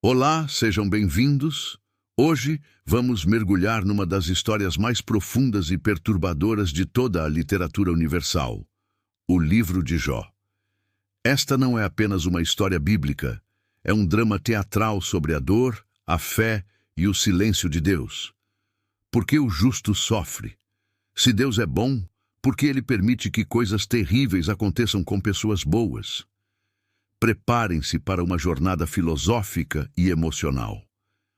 Olá, sejam bem-vindos. Hoje vamos mergulhar numa das histórias mais profundas e perturbadoras de toda a literatura universal, o livro de Jó. Esta não é apenas uma história bíblica, é um drama teatral sobre a dor, a fé e o silêncio de Deus. Por que o justo sofre? Se Deus é bom, por que ele permite que coisas terríveis aconteçam com pessoas boas? Preparem-se para uma jornada filosófica e emocional.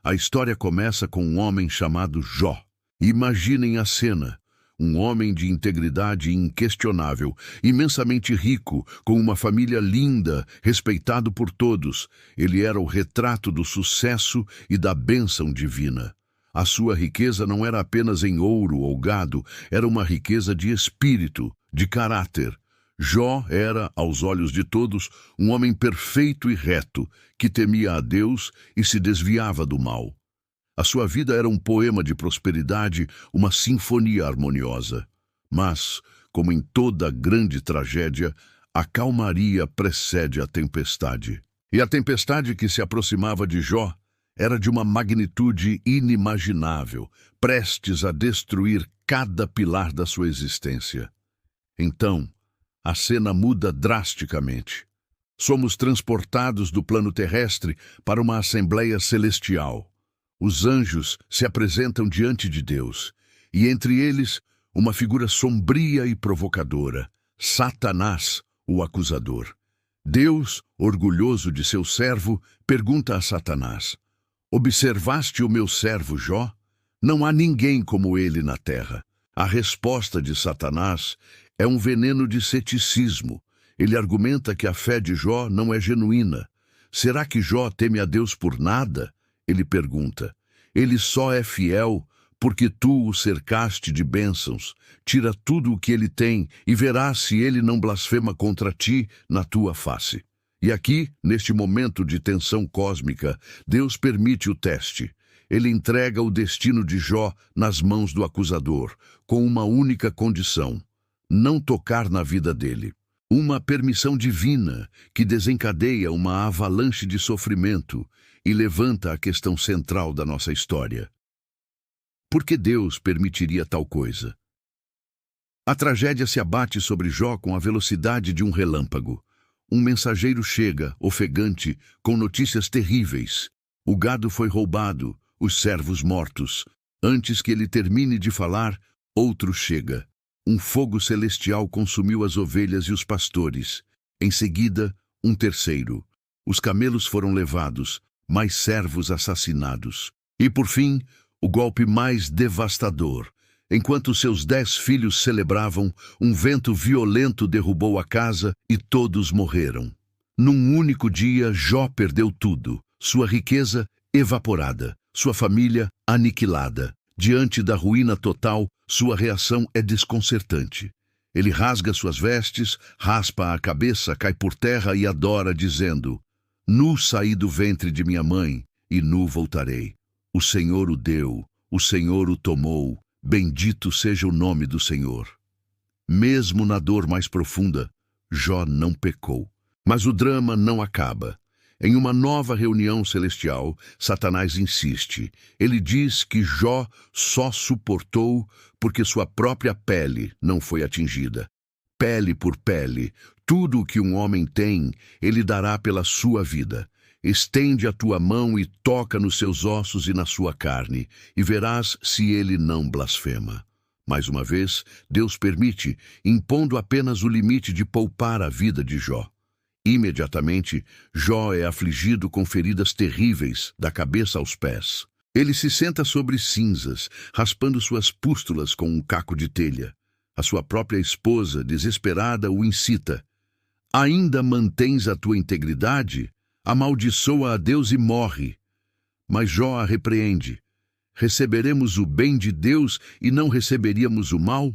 A história começa com um homem chamado Jó. Imaginem a cena. Um homem de integridade inquestionável, imensamente rico, com uma família linda, respeitado por todos. Ele era o retrato do sucesso e da bênção divina. A sua riqueza não era apenas em ouro ou gado, era uma riqueza de espírito, de caráter. Jó era, aos olhos de todos, um homem perfeito e reto, que temia a Deus e se desviava do mal. A sua vida era um poema de prosperidade, uma sinfonia harmoniosa. Mas, como em toda grande tragédia, a calmaria precede a tempestade. E a tempestade que se aproximava de Jó era de uma magnitude inimaginável, prestes a destruir cada pilar da sua existência. Então, a cena muda drasticamente. Somos transportados do plano terrestre para uma assembleia celestial. Os anjos se apresentam diante de Deus, e entre eles, uma figura sombria e provocadora, Satanás, o acusador. Deus, orgulhoso de seu servo, pergunta a Satanás: "Observaste o meu servo Jó? Não há ninguém como ele na terra." A resposta de Satanás é um veneno de ceticismo. Ele argumenta que a fé de Jó não é genuína. Será que Jó teme a Deus por nada? Ele pergunta. Ele só é fiel porque tu o cercaste de bênçãos. Tira tudo o que ele tem e verás se ele não blasfema contra ti na tua face. E aqui, neste momento de tensão cósmica, Deus permite o teste. Ele entrega o destino de Jó nas mãos do acusador, com uma única condição: não tocar na vida dele. Uma permissão divina que desencadeia uma avalanche de sofrimento e levanta a questão central da nossa história. Por que Deus permitiria tal coisa? A tragédia se abate sobre Jó com a velocidade de um relâmpago. Um mensageiro chega, ofegante, com notícias terríveis. O gado foi roubado, os servos mortos. Antes que ele termine de falar, outro chega. Um fogo celestial consumiu as ovelhas e os pastores. Em seguida, um terceiro. Os camelos foram levados, mais servos assassinados. E, por fim, o golpe mais devastador. Enquanto seus 10 filhos celebravam, um vento violento derrubou a casa e todos morreram. Num único dia, Jó perdeu tudo. Sua riqueza evaporada, sua família aniquilada. Diante da ruína total, sua reação é desconcertante. Ele rasga suas vestes, raspa a cabeça, cai por terra e adora, dizendo: "Nu saí do ventre de minha mãe, e nu voltarei. O Senhor o deu, o Senhor o tomou, bendito seja o nome do Senhor." Mesmo na dor mais profunda, Jó não pecou. Mas o drama não acaba. Em uma nova reunião celestial, Satanás insiste. Ele diz que Jó só suportou porque sua própria pele não foi atingida. Pele por pele, tudo o que um homem tem, ele dará pela sua vida. Estende a tua mão e toca nos seus ossos e na sua carne, e verás se ele não blasfema. Mais uma vez, Deus permite, impondo apenas o limite de poupar a vida de Jó. Imediatamente, Jó é afligido com feridas terríveis, da cabeça aos pés. Ele se senta sobre cinzas, raspando suas pústulas com um caco de telha. A sua própria esposa, desesperada, o incita: "Ainda mantens a tua integridade? Amaldiçoa a Deus e morre." Mas Jó a repreende: "Receberemos o bem de Deus e não receberíamos o mal?"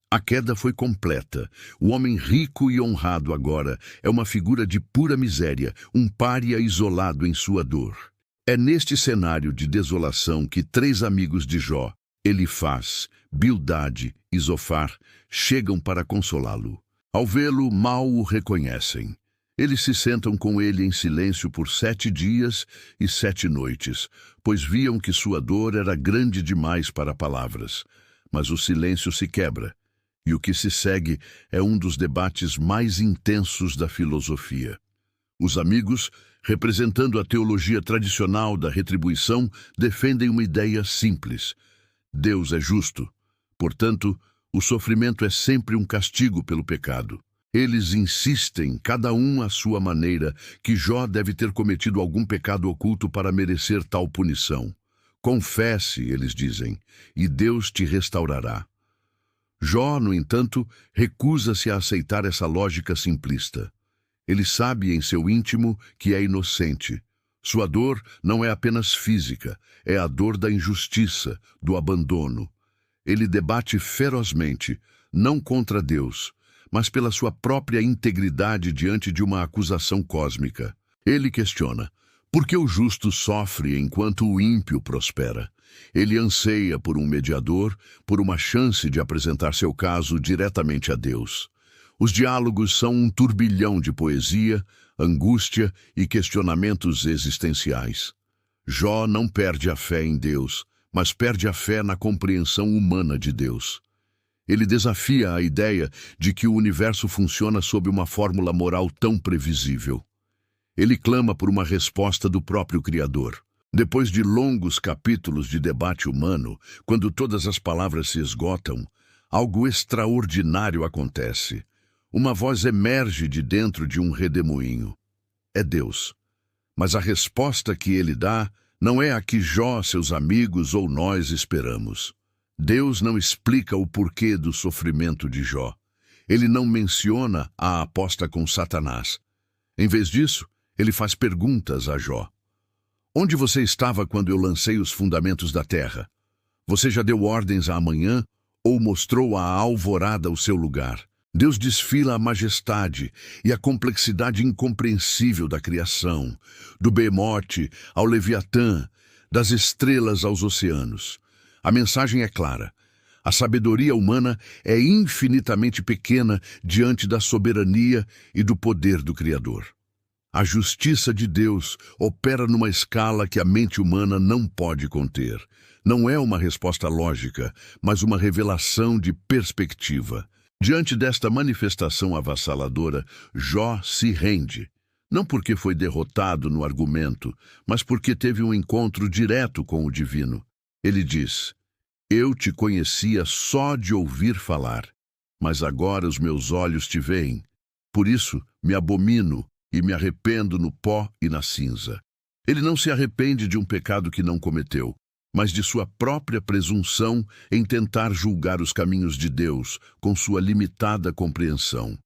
A queda foi completa. O homem rico e honrado agora é uma figura de pura miséria, um pária isolado em sua dor. É neste cenário de desolação que 3 amigos de Jó, Elifaz, Bildade e Zofar, chegam para consolá-lo. Ao vê-lo, mal o reconhecem. Eles se sentam com ele em silêncio por 7 dias e 7 noites, pois viam que sua dor era grande demais para palavras. Mas o silêncio se quebra, e o que se segue é um dos debates mais intensos da filosofia. Os amigos, representando a teologia tradicional da retribuição, defendem uma ideia simples: Deus é justo. Portanto, o sofrimento é sempre um castigo pelo pecado. Eles insistem, cada um à sua maneira, que Jó deve ter cometido algum pecado oculto para merecer tal punição. Confesse, eles dizem, e Deus te restaurará. Jó, no entanto, recusa-se a aceitar essa lógica simplista. Ele sabe em seu íntimo que é inocente. Sua dor não é apenas física, é a dor da injustiça, do abandono. Ele debate ferozmente, não contra Deus, mas pela sua própria integridade diante de uma acusação cósmica. Ele questiona: por que o justo sofre enquanto o ímpio prospera? Ele anseia por um mediador, por uma chance de apresentar seu caso diretamente a Deus. Os diálogos são um turbilhão de poesia, angústia e questionamentos existenciais. Jó não perde a fé em Deus, mas perde a fé na compreensão humana de Deus. Ele desafia a ideia de que o universo funciona sob uma fórmula moral tão previsível. Ele clama por uma resposta do próprio Criador. Depois de longos capítulos de debate humano, quando todas as palavras se esgotam, algo extraordinário acontece. Uma voz emerge de dentro de um redemoinho. É Deus. Mas a resposta que ele dá não é a que Jó, seus amigos ou nós esperamos. Deus não explica o porquê do sofrimento de Jó. Ele não menciona a aposta com Satanás. Em vez disso, ele faz perguntas a Jó. Onde você estava quando eu lancei os fundamentos da terra? Você já deu ordens à manhã ou mostrou à alvorada o seu lugar? Deus desfila a majestade e a complexidade incompreensível da criação, do Behemote ao Leviatã, das estrelas aos oceanos. A mensagem é clara. A sabedoria humana é infinitamente pequena diante da soberania e do poder do Criador. A justiça de Deus opera numa escala que a mente humana não pode conter. Não é uma resposta lógica, mas uma revelação de perspectiva. Diante desta manifestação avassaladora, Jó se rende. Não porque foi derrotado no argumento, mas porque teve um encontro direto com o divino. Ele diz: eu te conhecia só de ouvir falar, mas agora os meus olhos te veem. Por isso me abomino e me arrependo no pó e na cinza. Ele não se arrepende de um pecado que não cometeu, mas de sua própria presunção em tentar julgar os caminhos de Deus com sua limitada compreensão.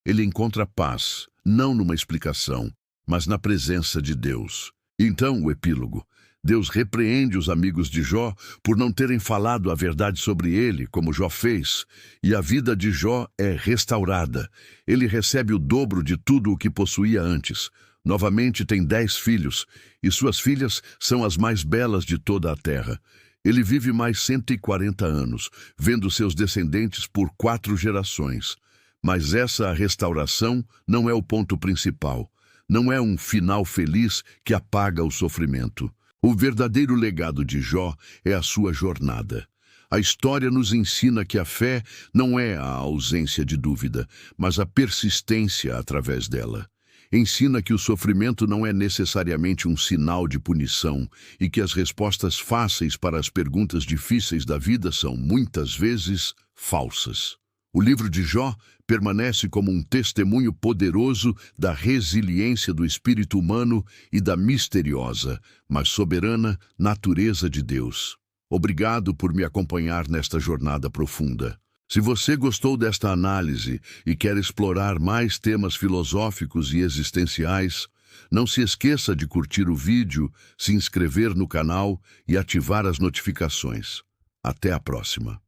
Ele encontra paz, não numa explicação, mas na presença de Deus. Então, o epílogo. Deus repreende os amigos de Jó por não terem falado a verdade sobre ele, como Jó fez, e a vida de Jó é restaurada. Ele recebe o dobro de tudo o que possuía antes. Novamente tem 10 filhos, e suas filhas são as mais belas de toda a terra. Ele vive mais 140 anos, vendo seus descendentes por 4 gerações. Mas essa restauração não é o ponto principal. Não é um final feliz que apaga o sofrimento. O verdadeiro legado de Jó é a sua jornada. A história nos ensina que a fé não é a ausência de dúvida, mas a persistência através dela. Ensina que o sofrimento não é necessariamente um sinal de punição e que as respostas fáceis para as perguntas difíceis da vida são, muitas vezes, falsas. O livro de Jó permanece como um testemunho poderoso da resiliência do espírito humano e da misteriosa, mas soberana, natureza de Deus. Obrigado por me acompanhar nesta jornada profunda. Se você gostou desta análise e quer explorar mais temas filosóficos e existenciais, não se esqueça de curtir o vídeo, se inscrever no canal e ativar as notificações. Até a próxima.